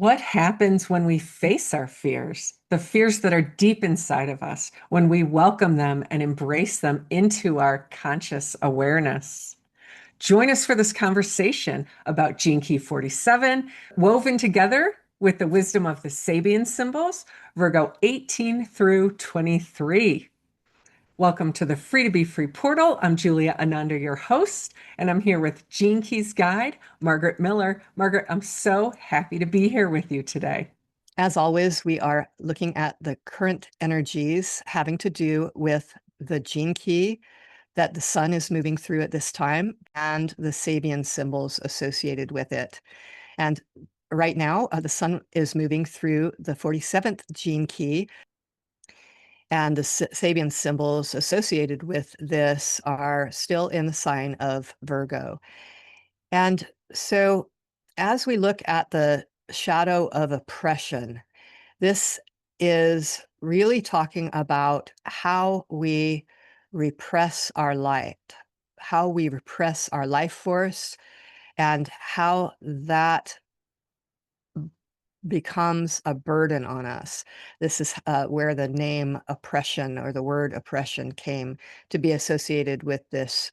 What happens when we face our fears, the fears that are deep inside of us, when we welcome them and embrace them into our conscious awareness? Join us for this conversation about Gene Key 47, woven together with the wisdom of the Sabian symbols, Virgo 18 through 23. Welcome to the Free to Be Free portal. I'm Julia Ananda, your host, and I'm here with Gene Keys guide, Margaret Miller. Margaret, I'm so happy to be here with you today. As always, we are looking at the current energies having to do with the gene key that the sun is moving through at this time and the Sabian symbols associated with it. And right now, the sun is moving through the 47th gene key, and the Sabian symbols associated with this are still in the sign of Virgo. And so as we look at the shadow of oppression, this is really talking about how we repress our light, how we repress our life force, and how that becomes a burden on us. This is where the name oppression or the word oppression came to be associated with this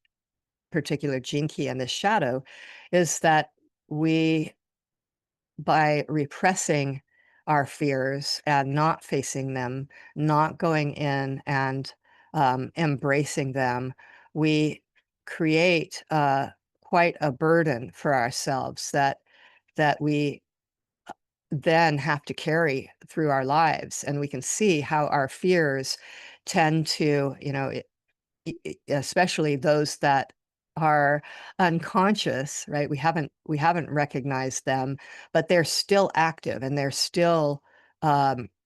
particular gene key and this shadow, is that we, by repressing our fears and not facing them, not going in and embracing them, we create quite a burden for ourselves that we then have to carry through our lives. And we can see how our fears tend to, especially those that are unconscious, right? We haven't recognized them, but they're still active and they're still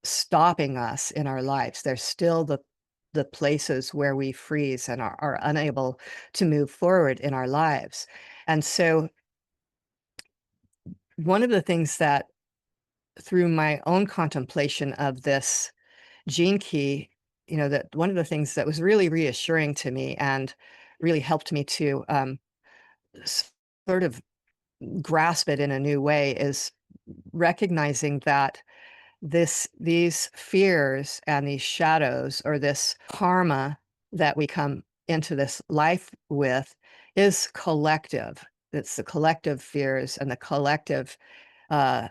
stopping us in our lives. They're still the places where we freeze and are unable to move forward in our lives. And so one of the things that through my own contemplation of this gene key, that one of the things that was really reassuring to me and really helped me to sort of grasp it in a new way is recognizing that these fears and these shadows or this karma that we come into this life with is collective. It's the collective fears and the collective uh,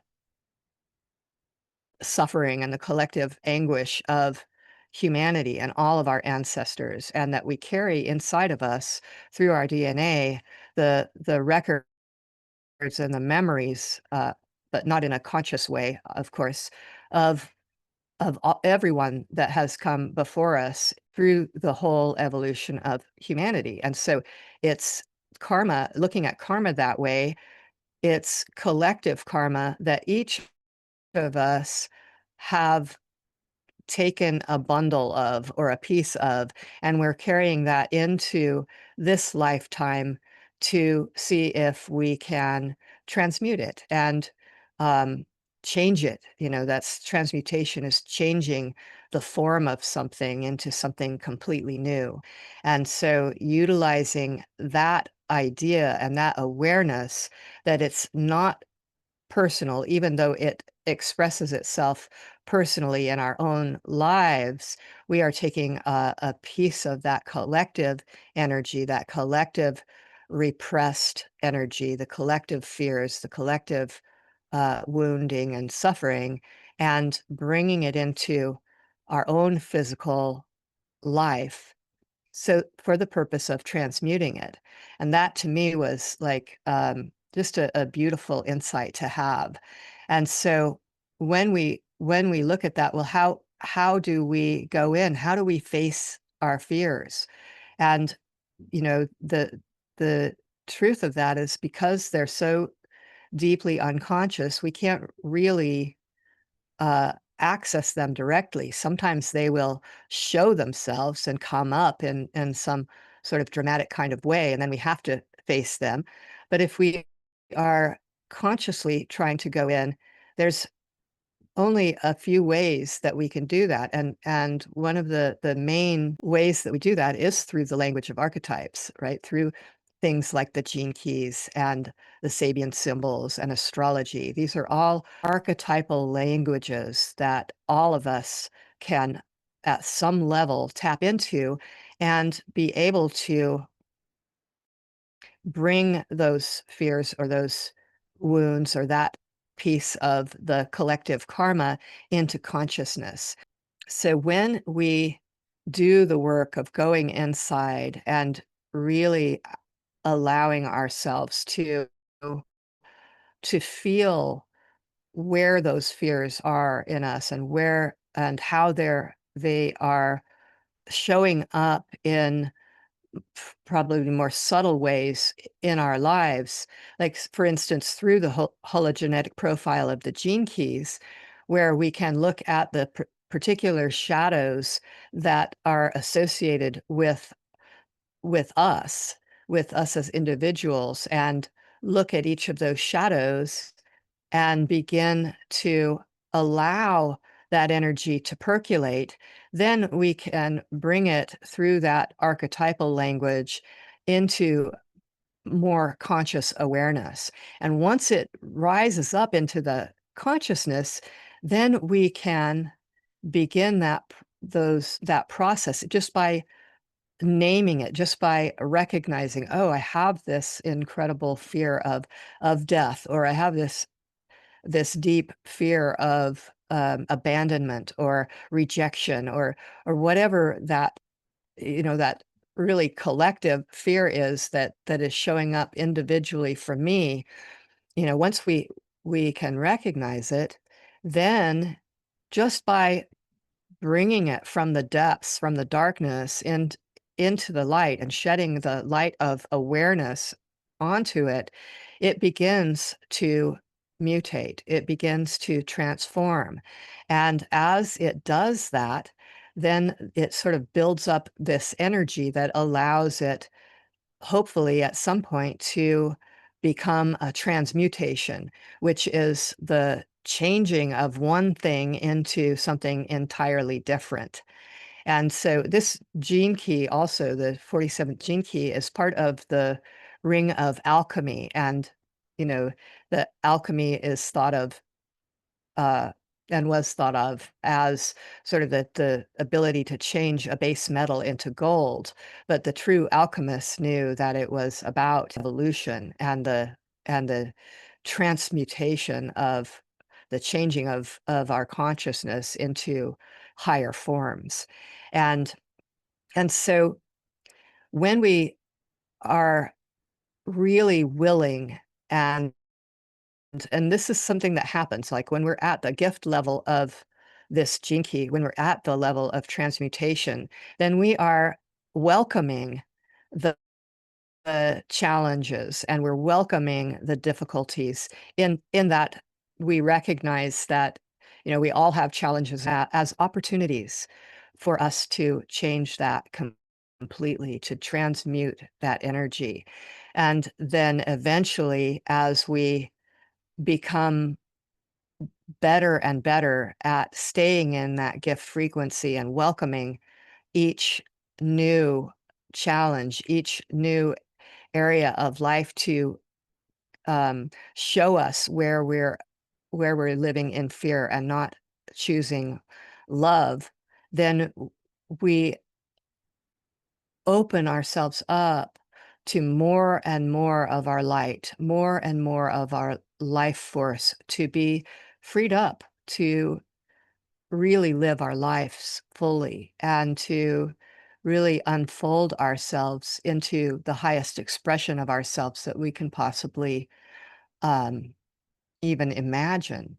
suffering and the collective anguish of humanity and all of our ancestors, and that we carry inside of us through our DNA the records and the memories, but not in a conscious way, of course, of everyone that has come before us through the whole evolution of humanity. And so it's karma, looking at karma that way, it's collective karma that each of us have taken a bundle of or a piece of, and we're carrying that into this lifetime to see if we can transmute it and um, change it. That's transmutation, is changing the form of something into something completely new. And so utilizing that idea and that awareness that it's not personal, even though it expresses itself personally in our own lives, we are taking a piece of that collective energy, that collective repressed energy, the collective fears, the collective wounding and suffering, and bringing it into our own physical life. So for the purpose of transmuting it. And that to me was like just a beautiful insight to have. And so when we look at that, well, how do we go in? How do we face our fears? And the truth of that is because they're so deeply unconscious, we can't really access them directly. Sometimes they will show themselves and come up in some sort of dramatic kind of way, and then we have to face them. But if we are consciously trying to go in, there's only a few ways that we can do that. And one of the main ways that we do that is through the language of archetypes, right? Through things like the Gene Keys and the Sabian symbols and astrology. These are all archetypal languages that all of us can, at some level, tap into and be able to bring those fears or those wounds or that piece of the collective karma into consciousness. So when we do the work of going inside and really allowing ourselves to feel where those fears are in us and where and how they are showing up in probably more subtle ways in our lives, like for instance through the hologenetic profile of the gene keys, where we can look at the particular shadows that are associated with us with us as individuals, and look at each of those shadows and begin to allow that energy to percolate. Then we can bring it through that archetypal language into more conscious awareness. And once it rises up into the consciousness, then we can begin that process just by naming it, just by recognizing, oh, I have this incredible fear of death, or I have this deep fear of abandonment or rejection, or whatever that, that really collective fear is that is showing up individually for me. Once we can recognize it, then just by bringing it from the depths, from the darkness, and into the light, and shedding the light of awareness onto it, it begins to mutate. It begins to transform. And as it does that, then it sort of builds up this energy that allows it, hopefully at some point, to become a transmutation, which is the changing of one thing into something entirely different. And so this gene key, also the 47th gene key, is part of the ring of alchemy. And, the alchemy is thought of uh, and was thought of as sort of the ability to change a base metal into gold. But the true alchemists knew that it was about evolution and the transmutation of the changing of our consciousness into higher forms. And and so when we are really willing, and this is something that happens, like when we're at the gift level of this gene key, when we're at the level of transmutation, then we are welcoming the, the challenges, and we're welcoming the difficulties in that we recognize that, we all have challenges as opportunities for us to change that completely, to transmute that energy. And then eventually, as we become better and better at staying in that gift frequency and welcoming each new challenge, each new area of life to show us where we're living in fear and not choosing love, then we open ourselves up to more and more of our light, more and more of our life force to be freed up to really live our lives fully and to really unfold ourselves into the highest expression of ourselves that we can possibly um, even imagine.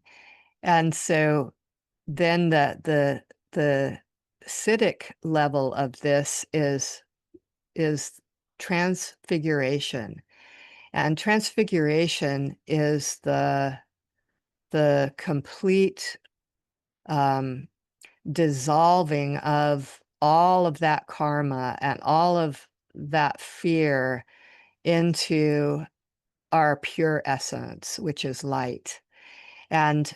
And so then the Siddhic level of this is transfiguration. And transfiguration is the complete um, dissolving of all of that karma and all of that fear into our pure essence, which is light. And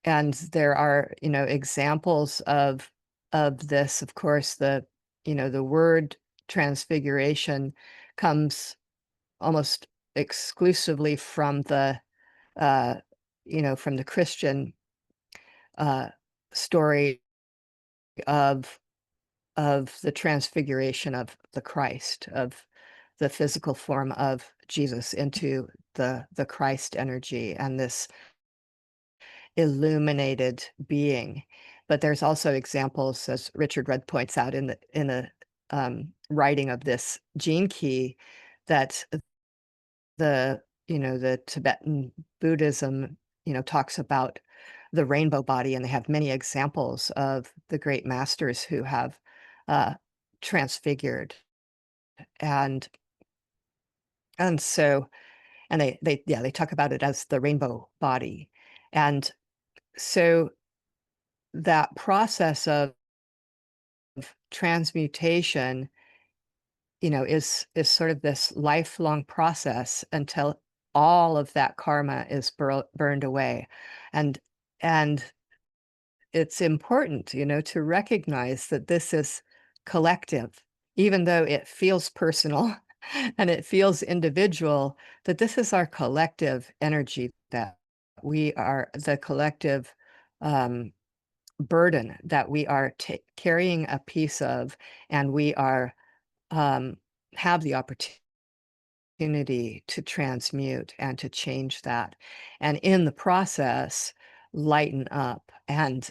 and there are, examples of this. Of course, the word transfiguration comes almost exclusively from the from the Christian story of the transfiguration of the Christ, of the physical form of Jesus into the Christ energy and this illuminated being. But there's also examples, as Richard Rudd points out in the writing of this gene key, that the Tibetan Buddhism, talks about the rainbow body, and they have many examples of the great masters who have uh, transfigured, and so they talk about it as the rainbow body, and so that process of transmutation, is sort of this lifelong process until all of that karma is burned away. And and it's important, to recognize that this is collective, even though it feels personal and it feels individual, that this is our collective energy, that we are the collective um, burden that we are carrying a piece of, and we are um, have the opportunity to transmute and to change that, and in the process, lighten up and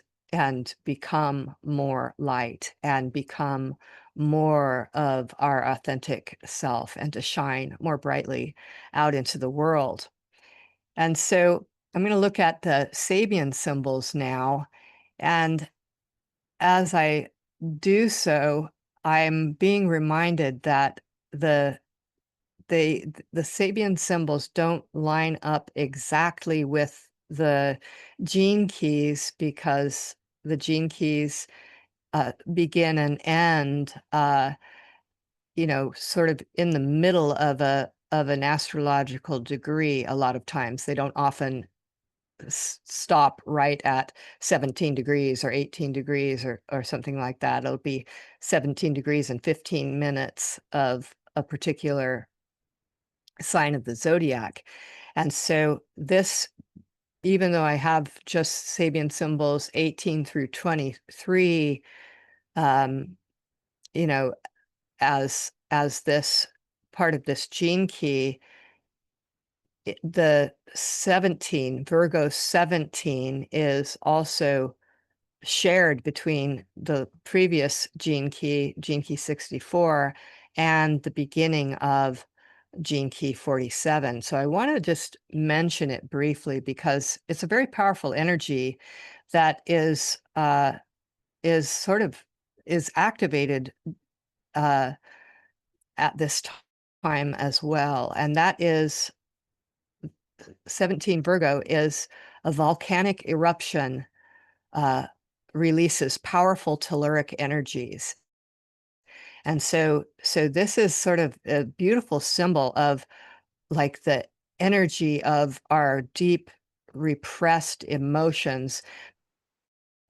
become more light and become more of our authentic self and to shine more brightly out into the world. And so I'm going to look at the Sabian symbols now. And as I do so, I'm being reminded that the the Sabian symbols don't line up exactly with the gene keys, because the gene keys begin and end, sort of in the middle of an astrological degree. A lot of times, they don't often stop right at 17 degrees or 18 degrees or something like that. It'll be 17 degrees and 15 minutes of a particular sign of the zodiac. And so this, even though I have just Sabian symbols 18 through 23, um, you know, as this part of this gene key, the 17, Virgo 17, is also shared between the previous gene key 64, and the beginning of gene key 47. So I want to just mention it briefly because it's a very powerful energy that is sort of is activated uh, at this time as well, and that is 17 Virgo is a volcanic eruption, uh, releases powerful telluric energies. And so this is sort of a beautiful symbol of like the energy of our deep repressed emotions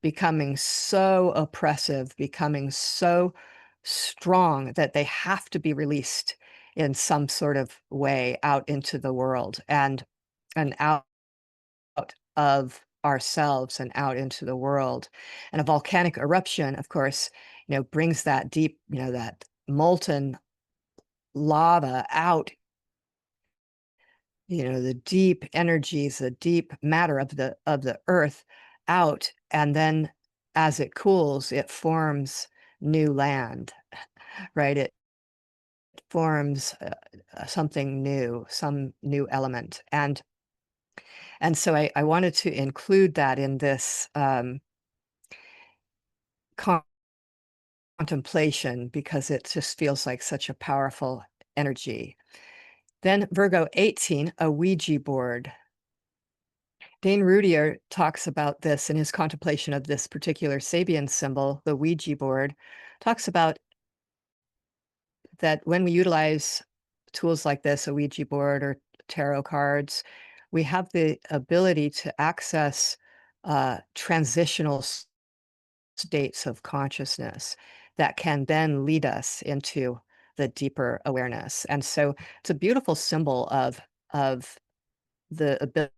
becoming so oppressive, becoming so strong that they have to be released in some sort of way out into the world, and out of ourselves and out into the world. And a volcanic eruption, of course, brings that deep, that molten lava out, the deep energies, the deep matter of the earth out, and then as it cools, it forms new land, right? It forms something new, some new element. And so I wanted to include that in this contemplation, because it just feels like such a powerful energy. Then Virgo 18, a Ouija board. Dane Rudier talks about this in his contemplation of this particular Sabian symbol, the Ouija board, talks about that when we utilize tools like this, a Ouija board or tarot cards, we have the ability to access transitional states of consciousness that can then lead us into the deeper awareness. And so it's a beautiful symbol of the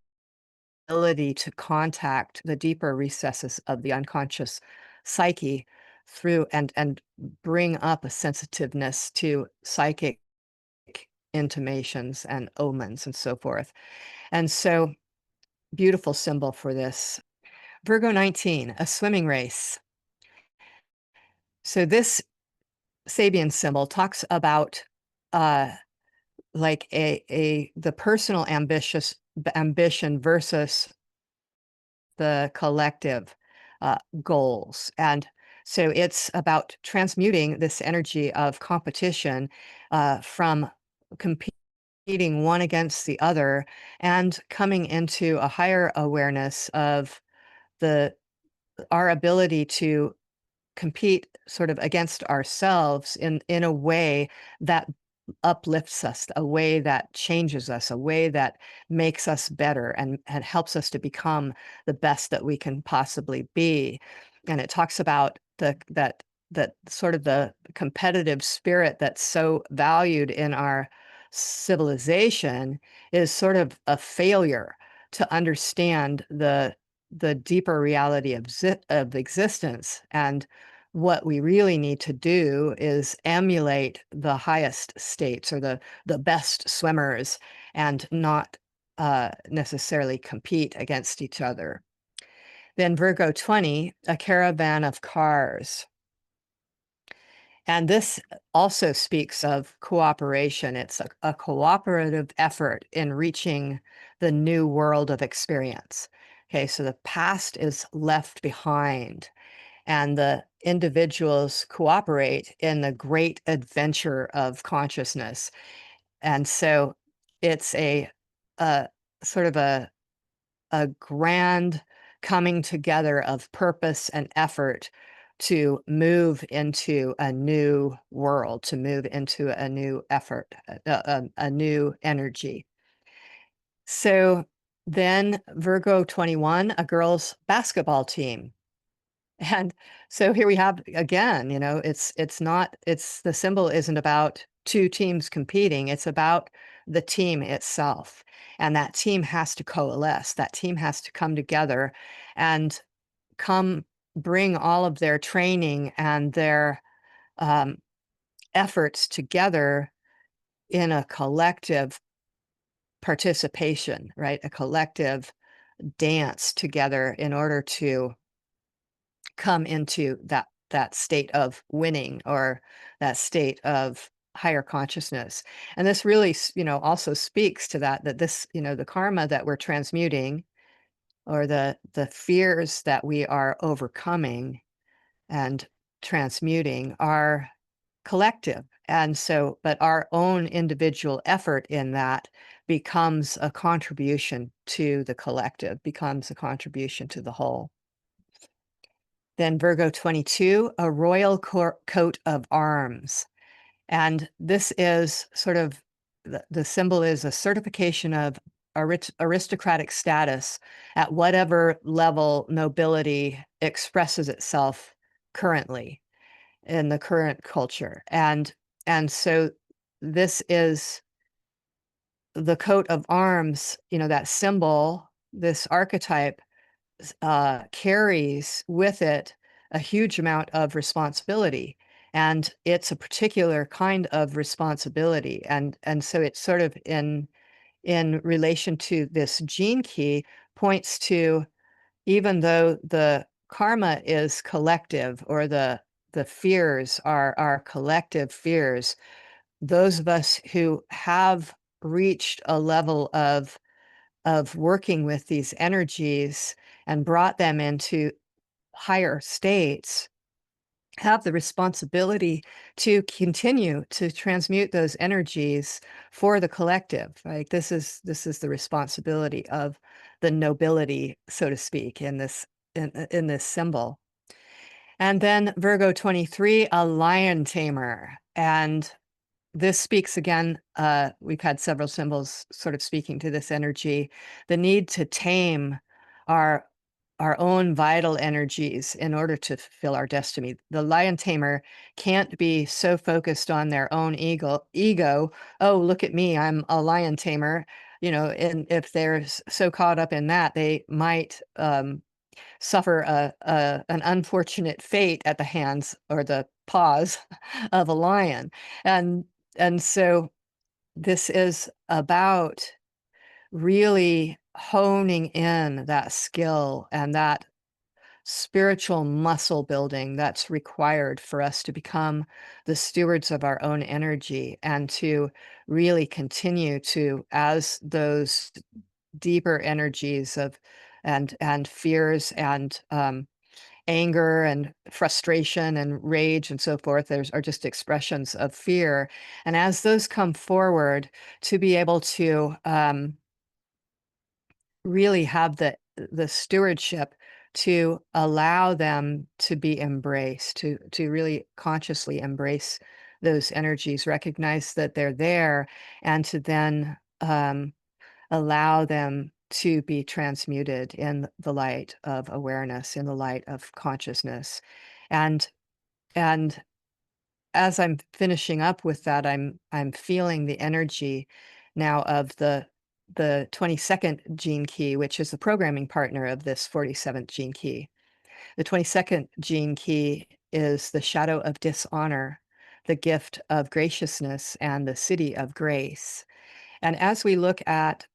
ability to contact the deeper recesses of the unconscious psyche through and bring up a sensitiveness to psychic intimations and omens and so forth. And so beautiful symbol for this. Virgo 19, a swimming race. So this Sabian symbol talks about like the personal ambition versus the collective goals. And so it's about transmuting this energy of competition from competing one against the other and coming into a higher awareness of our ability to compete sort of against ourselves in a way that uplifts us, a way that changes us, a way that makes us better and helps us to become the best that we can possibly be. And it talks about that sort of the competitive spirit that's so valued in our civilization is sort of a failure to understand the deeper reality of existence. And what we really need to do is emulate the highest states or the best swimmers and not necessarily compete against each other. Then Virgo 20, a caravan of cars. And this also speaks of cooperation. It's a cooperative effort in reaching the new world of experience. Okay, so the past is left behind and the individuals cooperate in the great adventure of consciousness. And so it's a sort of a grand coming together of purpose and effort to move into a new world, to move into a new effort, a new energy. So then Virgo 21, a girls' basketball team. And so here we have again, it's the symbol isn't about two teams competing, it's about the team itself. And that team has to coalesce, that team has to come together and come bring all of their training and their um, efforts together in a collective participation, right? A collective dance together in order to come into that state of winning or that state of higher consciousness. And this really, also speaks to that this, the karma that we're transmuting or the fears that we are overcoming and transmuting are collective. And so, but our own individual effort in that becomes a contribution to the collective, becomes a contribution to the whole. Then Virgo 22, a royal coat of arms. And this is sort of, the symbol is a certification of aristocratic status at whatever level nobility expresses itself currently in the current culture. And so this is the coat of arms, that symbol, this archetype carries with it a huge amount of responsibility, and it's a particular kind of responsibility, and so it's sort of in relation to this gene key points to, even though the karma is collective or the fears are our collective fears, those of us who have reached a level of working with these energies and brought them into higher states have the responsibility to continue to transmute those energies for the collective. Right? This is the responsibility of the nobility, so to speak, in this symbol. And then Virgo 23, a Lion Tamer. And this speaks again, we've had several symbols sort of speaking to this energy, the need to tame our our own vital energies in order to fulfill our destiny. The Lion Tamer can't be so focused on their own ego. Oh, look at me, I'm a Lion Tamer. And if they're so caught up in that, they might suffer an unfortunate fate at the hands or the paws of a lion. And so this is about really honing in that skill and that spiritual muscle building that's required for us to become the stewards of our own energy, and to really continue to, as those deeper energies of and fears and anger and frustration and rage and so forth, are just expressions of fear, and as those come forward, to be able to really have the stewardship to allow them to be embraced, to really consciously embrace those energies, recognize that they're there, and to then allow them to be transmuted in the light of awareness, in the light of consciousness. And and as I'm finishing up with that, I'm feeling the energy now of the 22nd gene key, which is the programming partner of this 47th gene key. The 22nd gene key is the shadow of dishonor, the gift of graciousness, and the Siddhi of grace. And as we look at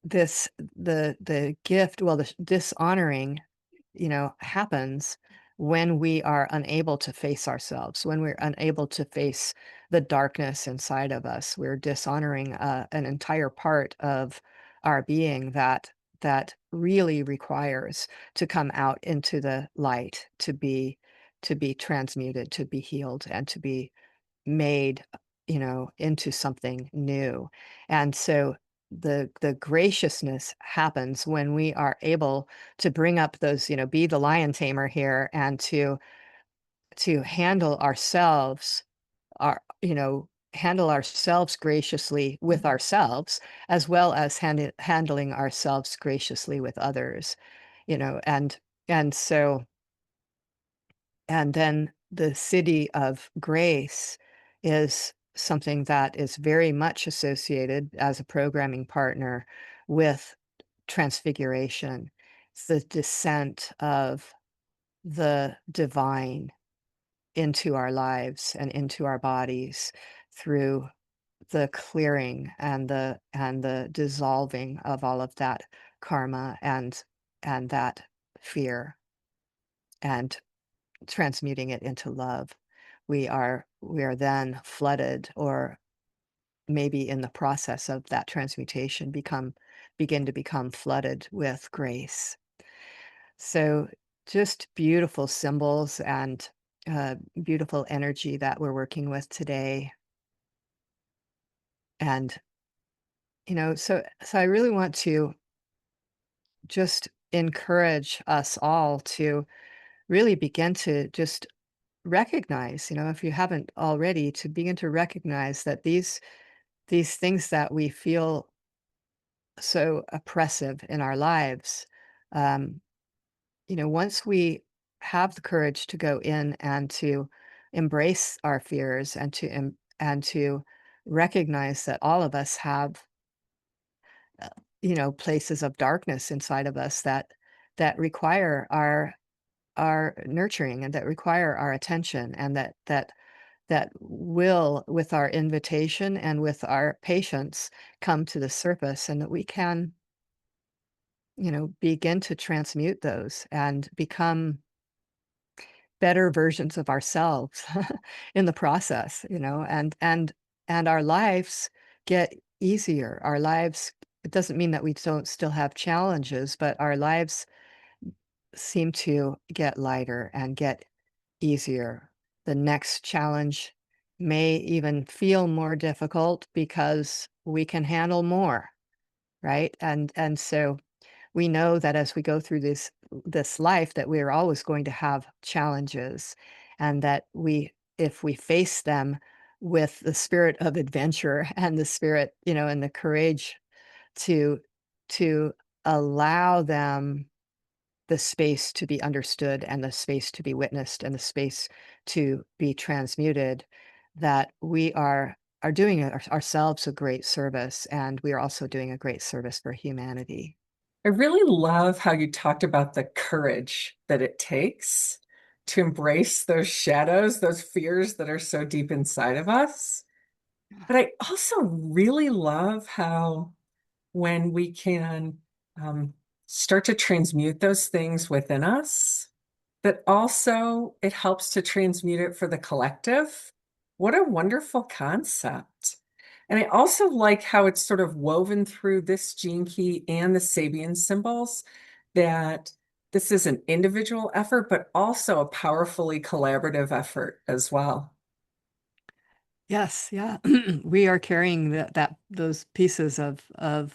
this, the gift, well, the dishonoring, happens when we are unable to face ourselves, when we're unable to face the darkness inside of us. We're dishonoring an entire part of our being that really requires to come out into the light, to be transmuted, to be healed, and to be made, into something new. And so the graciousness happens when we are able to bring up those, be the lion tamer here, and to handle ourselves, handle ourselves graciously with ourselves, as well as handling ourselves graciously with others, and so, and then the Siddhi of grace is something that is very much associated as a programming partner with transfiguration. It's the descent of the divine into our lives and into our bodies through the clearing and the dissolving of all of that karma and that fear, and transmuting it into love. We are then flooded, or maybe in the process of that transmutation begin to become flooded with grace. So just beautiful symbols and beautiful energy that we're working with today. And so I really want to just encourage us all to really begin to just recognize, if you haven't already, to begin to recognize that these things that we feel so oppressive in our lives, um, once we have the courage to go in and to embrace our fears, and to recognize that all of us have places of darkness inside of us that require our nurturing, and that require our attention, and that will, with our invitation and with our patience, come to the surface, and that we can, begin to transmute those and become better versions of ourselves in the process, and our lives get easier. Our lives, it doesn't mean that we don't still have challenges, but our lives seem to get lighter and get easier. The next challenge may even feel more difficult because we can handle more, right? And so we know that as we go through this life, that we're always going to have challenges, and that if we face them with the spirit of adventure and the spirit, and the courage to to allow them the space to be understood and the space to be witnessed and the space to be transmuted, that we are doing ourselves a great service, and we are also doing a great service for humanity. I really love how you talked about the courage that it takes to embrace those shadows, those fears that are so deep inside of us. But I also really love how when we can um, start to transmute those things within us, but also it helps to transmute it for the collective. What a wonderful concept. And I also like how it's sort of woven through this gene key and the Sabian symbols, that this is an individual effort, but also a powerfully collaborative effort as well. Yes, yeah. We are carrying those pieces of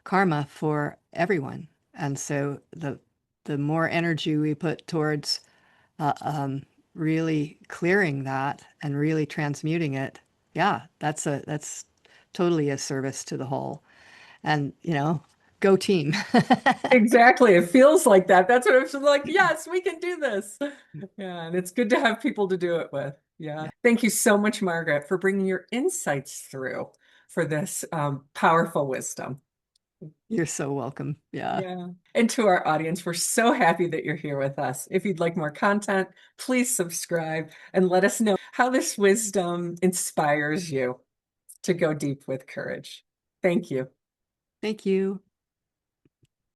karma for everyone. And so the more energy we put towards uh, um, really clearing that and really transmuting it, yeah, that's totally a service to the whole. And go team. Exactly. It feels like that. That's what I'm like. Yes, we can do this. Yeah. And it's good to have people to do it with. Yeah. Yeah, Thank you so much, Margaret, for bringing your insights through for this powerful wisdom. you're so welcome. Yeah. Yeah. And to our audience, we're so happy that you're here with us. If you'd like more content, please subscribe and let us know how this wisdom inspires you to go deep with courage. Thank you. Thank you.